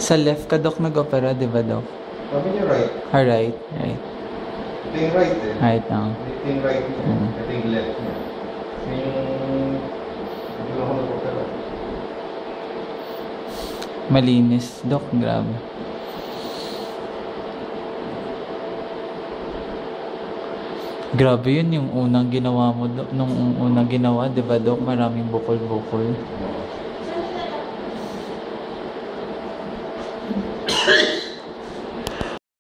Sa left ka, Dok, nag-opera, di ba, Dok? Sabi niya right. Ah, right. Right. Ito yung right eh. Right lang. Ito yung right niya. Ito yung left niya. So yung ako nag-opera. Malinis, Dok. Grabe. Grabe yun yung unang ginawa mo, Dok. Nung unang ginawa, di ba, Dok? Maraming bukol-bukol.